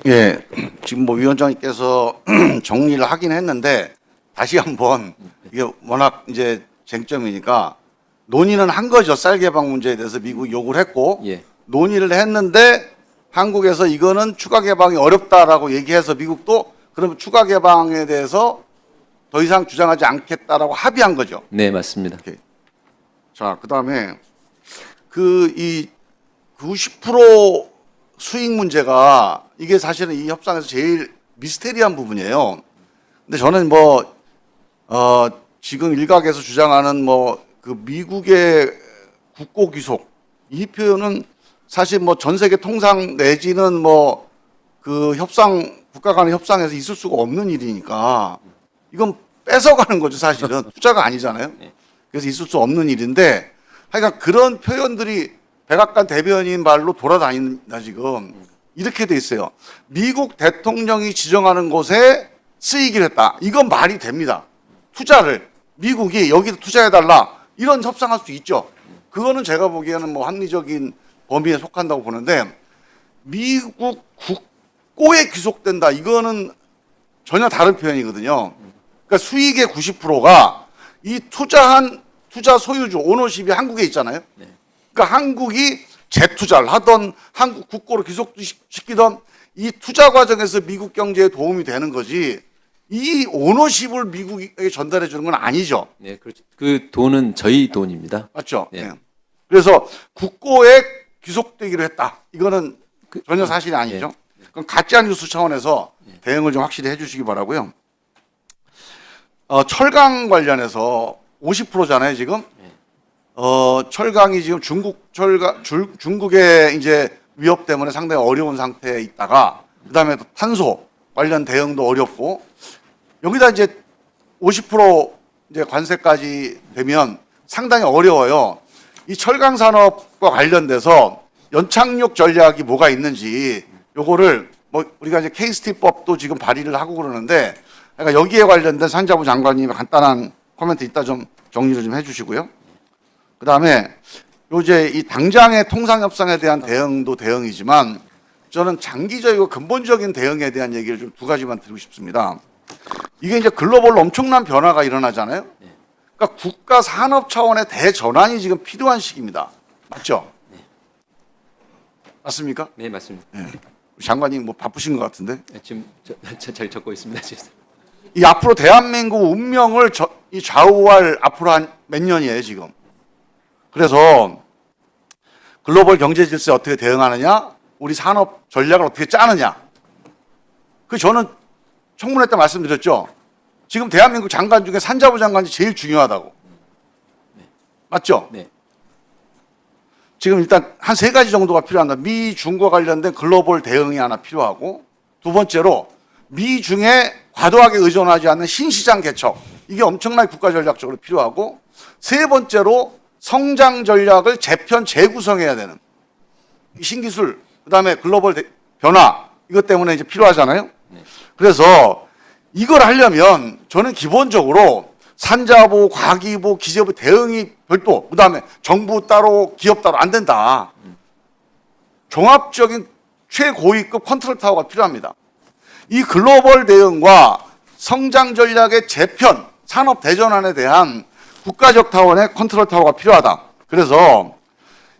예, 지금 뭐 위원장님께서 정리를 하긴 했는데 다시 한번 이게 워낙 이제 쟁점이니까 논의는 한 거죠. 쌀 개방 문제에 대해서 미국이 요구를 했고 예. 논의를 했는데 한국에서 이거는 추가 개방이 어렵다라고 얘기해서 미국도 그러면 추가 개방에 대해서 더 이상 주장하지 않겠다라고 합의한 거죠. 네, 맞습니다. 오케이. 자, 그다음에 이 90% 수익 문제가 이게 사실은 이 협상에서 제일 미스테리한 부분이에요. 근데 저는 지금 일각에서 주장하는 그 미국의 국고 귀속 이 표현은 사실 전 세계 통상 내지는 그 국가 간의 협상에서 있을 수가 없는 일이니까 이건 뺏어가는 거죠, 사실은. 투자가 아니잖아요. 그래서 있을 수 없는 일인데 하여간 그런 표현들이 백악관 대변인 말로 돌아다닌다 지금. 이렇게 돼 있어요. 미국 대통령이 지정하는 곳에 쓰이기로 했다. 이건 말이 됩니다. 투자를 미국이 여기다 투자해달라 이런 협상할 수 있죠. 그거는 제가 보기에는 합리적인 범위에 속한다고 보는데 미국 국고에 귀속된다. 이거는 전혀 다른 표현이거든요. 그러니까 수익의 90%가 이 투자 소유주 오너십이 한국에 있잖아요. 그러니까 한국이 재투자를 하던 한국 국고로 귀속시키던 이 투자 과정에서 미국 경제에 도움이 되는 거지 이 오너십을 미국에게 전달해 주는 건 아니죠. 네, 그렇죠. 그 돈은 저희 돈입니다. 맞죠? 네. 네. 그래서 국고에 귀속되기로 했다. 이거는 전혀 사실이 아니죠. 그럼 가짜 뉴스 차원에서 대응을 좀 확실히 해주시기 바라고요. 철강 관련해서 50%잖아요, 지금. 철강이 지금 중국의 이제 위협 때문에 상당히 어려운 상태에 있다가 그다음에 또 탄소 관련 대응도 어렵고 여기다 이제 50% 이제 관세까지 되면 상당히 어려워요. 이 철강 산업과 관련돼서 연착륙 전략이 뭐가 있는지 요거를 우리가 이제 케이스티법도 지금 발의를 하고 그러는데 그러니까 여기에 관련된 산자부 장관님의 간단한 코멘트 이따 좀 정리를 좀 해주시고요. 그다음에 이제 이 당장의 통상협상에 대한 대응도 대응이지만 저는 장기적이고 근본적인 대응에 대한 얘기를 좀 두 가지만 드리고 싶습니다. 이게 이제 글로벌로 엄청난 변화가 일어나잖아요. 그러니까 국가 산업 차원의 대전환이 지금 필요한 시기입니다. 맞죠? 맞습니까? 네, 맞습니다. 네. 장관님 바쁘신 것 같은데. 네, 지금 잘 적고 있습니다. 지금. 이 앞으로 대한민국 운명을 이 좌우할 앞으로 한 몇 년이에요 지금. 그래서 글로벌 경제 질서에 어떻게 대응하느냐, 우리 산업 전략을 어떻게 짜느냐. 저는 청문회 때 말씀드렸죠. 지금 대한민국 장관 중에 산자부 장관이 제일 중요하다고. 맞죠? 네. 지금 일단 한 세 가지 정도가 필요한다. 미, 중과 관련된 글로벌 대응이 하나 필요하고 두 번째로 미중에 과도하게 의존하지 않는 신시장 개척. 이게 엄청나게 국가 전략적으로 필요하고 세 번째로 성장 전략을 재편 재구성해야 되는 이 신기술 그다음에 글로벌 변화 이것 때문에 이제 필요하잖아요. 그래서 이걸 하려면 저는 기본적으로 산자부, 과기부, 기재부 대응이 별도 그다음에 정부 따로 기업 따로 안 된다. 종합적인 최고위급 컨트롤 타워가 필요합니다. 이 글로벌 대응과 성장 전략의 재편, 산업 대전환에 대한 국가적 타원의 컨트롤 타워가 필요하다. 그래서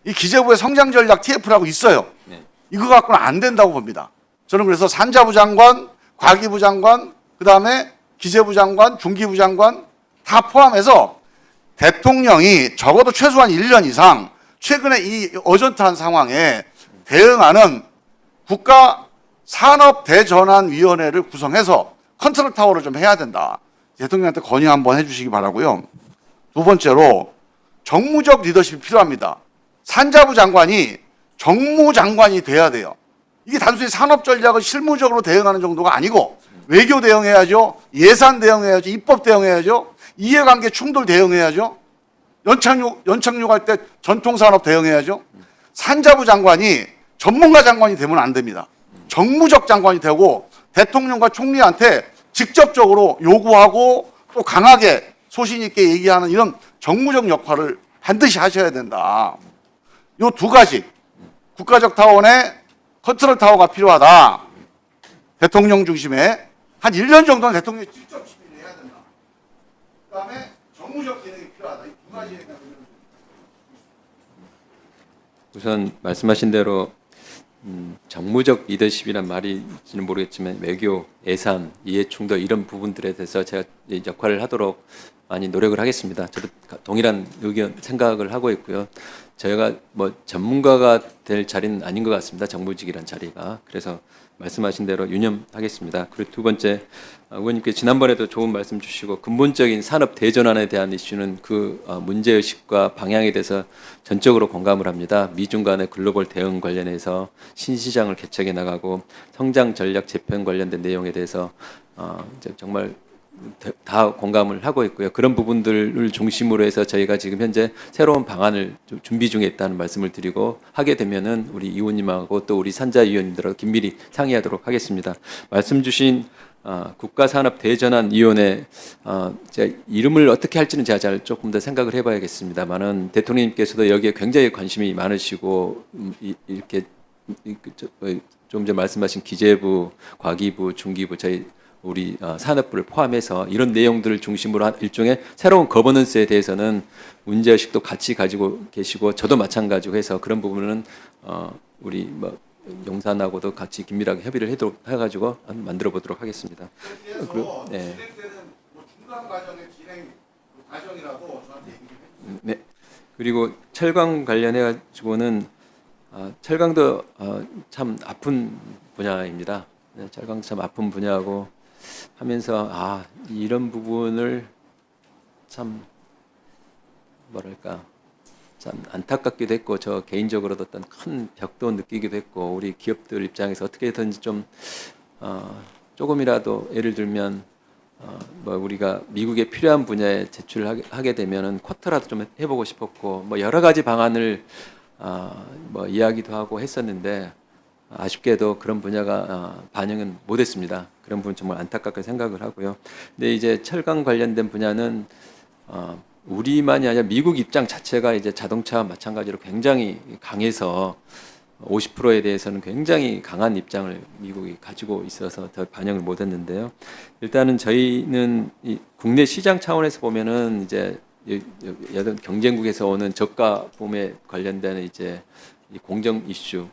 이 기재부의 성장 전략 TF라고 있어요. 이거 갖고는 안 된다고 봅니다. 저는 그래서 산자부 장관, 과기부 장관, 그다음에 기재부 장관, 중기부 장관 다 포함해서 대통령이 적어도 최소한 1년 이상 최근에 이 어전트한 상황에 대응하는 국가 산업 대전환위원회를 구성해서 컨트롤 타워를 좀 해야 된다. 대통령한테 건의 한번 해주시기 바라고요. 두 번째로 정무적 리더십이 필요합니다. 산자부 장관이 정무장관이 돼야 돼요. 이게 단순히 산업 전략을 실무적으로 대응하는 정도가 아니고 외교 대응해야죠. 예산 대응해야죠. 입법 대응해야죠. 이해관계 충돌 대응해야죠. 연착륙할 때 전통산업 대응해야죠. 산자부 장관이 전문가 장관이 되면 안 됩니다. 정무적 장관이 되고 대통령과 총리한테 직접적으로 요구하고 또 강하게 소신 있게 얘기하는 이런 정무적 역할을 반드시 하셔야 된다. 요 두 가지 국가적 타원의 컨트롤 타워가 필요하다. 대통령 중심의 한 1년 정도는 대통령이 직접 지휘를 해야 된다. 그다음에 정무적 기능이 필요하다. 이 두 가지에 대한 의견을 우선 말씀하신 대로 정무적 리더십이란 말인지는 모르겠지만 외교, 예산, 이해충돌 이런 부분들에 대해서 제가 이 역할을 하도록 많이 노력을 하겠습니다. 저도 동일한 의견, 생각을 하고 있고요. 저희가 뭐 전문가가 될 자리는 아닌 것 같습니다. 정무직이란 자리가. 그래서 말씀하신 대로 유념하겠습니다. 그리고 두 번째, 의원님께 지난번에도 좋은 말씀 주시고 근본적인 산업 대전환에 대한 이슈는 그 문제의식과 방향에 대해서 전적으로 공감을 합니다. 미중 간의 글로벌 대응 관련해서 신시장을 개척해 나가고 성장 전략 재편 관련된 내용에 대해서 이제 정말 다 공감을 하고 있고요. 그런 부분들을 중심으로 해서 저희가 지금 현재 새로운 방안을 좀 준비 중에 있다는 말씀을 드리고 하게 되면은 우리 의원님하고 또 우리 산자위원님들하고 긴밀히 상의하도록 하겠습니다. 말씀 주신 국가산업대전환위원회 제가 이름을 어떻게 할지는 제가 잘 조금 더 생각을 해봐야겠습니다만은 대통령님께서도 여기에 굉장히 관심이 많으시고 이렇게 좀 전에 말씀하신 기재부, 과기부, 중기부 저희 우리 산업부를 포함해서 이런 내용들을 중심으로 한 일종의 새로운 거버넌스에 대해서는 문제의식도 같이 가지고 계시고 저도 마찬가지고 해서 그런 부분은 우리 뭐 용산하고도 같이 긴밀하게 협의를 해가지고 만들어 보도록 하겠습니다. 그래서 진행되는 뭐 중간 과정의 진행 과정이라고 저한테 얘기를 해주세요. 네. 그리고 철강 관련해 가지고는 철강도 참 아픈 분야입니다. 네, 철강 참 아픈 분야고 하면서 이런 부분을 참 뭐랄까 참 안타깝기도 했고 저 개인적으로도 어떤 큰 벽도 느끼기도 했고 우리 기업들 입장에서 어떻게든지 좀 조금이라도 예를 들면 뭐 우리가 미국에 필요한 분야에 제출을 하게 되면은 쿼터라도 좀 해보고 싶었고 뭐 여러 가지 방안을 뭐 이야기도 하고 했었는데 아쉽게도 그런 분야가 반영은 못했습니다. 그런 부분 정말 안타깝게 생각을 하고요. 근데 이제 철강 관련된 분야는 우리만이 아니라 미국 입장 자체가 이제 자동차와 마찬가지로 굉장히 강해서 50%에 대해서는 굉장히 강한 입장을 미국이 가지고 있어서 더 반영을 못했는데요. 일단은 저희는 이 국내 시장 차원에서 보면은 이제 여든 경쟁국에서 오는 저가 봄에 관련된 이제 이 공정 이슈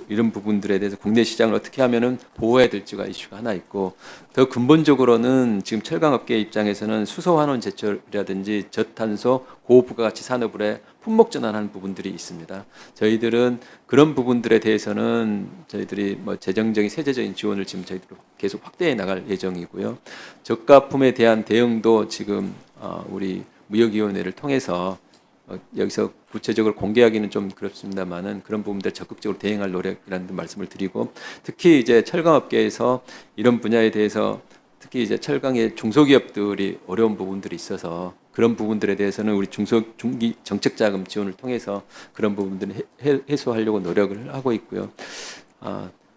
이런 부분들에 대해서 국내 시장을 어떻게 하면은 보호해야 될지가 이슈가 하나 있고 더 근본적으로는 지금 철강업계 입장에서는 수소 환원 제철이라든지 저탄소 고부가가치 산업으로 품목 전환하는 부분들이 있습니다. 저희들은 그런 부분들에 대해서는 저희들이 뭐 재정적인 세제적인 지원을 지금 저희들 계속 확대해 나갈 예정이고요. 저가품에 대한 대응도 지금 우리 무역위원회를 통해서 여기서 구체적으로 공개하기는 좀 그렇습니다만은 그런 부분들 적극적으로 대응할 노력이라는 말씀을 드리고 특히 이제 철강업계에서 이런 분야에 대해서 특히 이제 철강의 중소기업들이 어려운 부분들이 있어서 그런 부분들에 대해서는 우리 중기 정책자금 지원을 통해서 그런 부분들을 해소하려고 노력을 하고 있고요.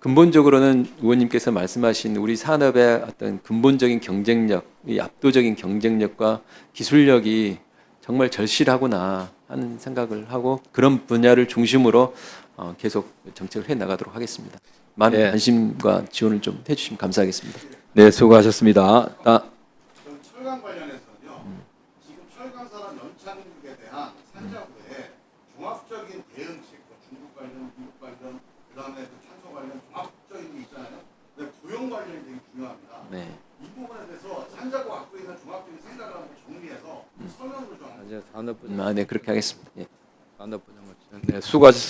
근본적으로는 의원님께서 말씀하신 우리 산업의 어떤 근본적인 경쟁력, 이 압도적인 경쟁력과 기술력이 정말 절실하구나 하는 생각을 하고 그런 분야를 중심으로 계속 정책을 해 나가도록 하겠습니다. 많은 네. 관심과 지원을 좀 해주시면 감사하겠습니다. 네, 수고하셨습니다. 철강 관련해서는요. 지금 철강 산업 연착륙에 대한 산자부의 종합적인 대응책, 뭐 중국 관련, 미국 관련, 그다음에 그 탄소 관련 종합적인 게 있잖아요. 근데 고용 관련이 되게 중요합니다. 네. 이 부분에 대해서 산자부가 갖고 있는 종합적인 생각을 한번 정리해서 서면으로 좀. 산업부 네, 그렇게 하겠습니다. 예. 네, 수고하셨어요.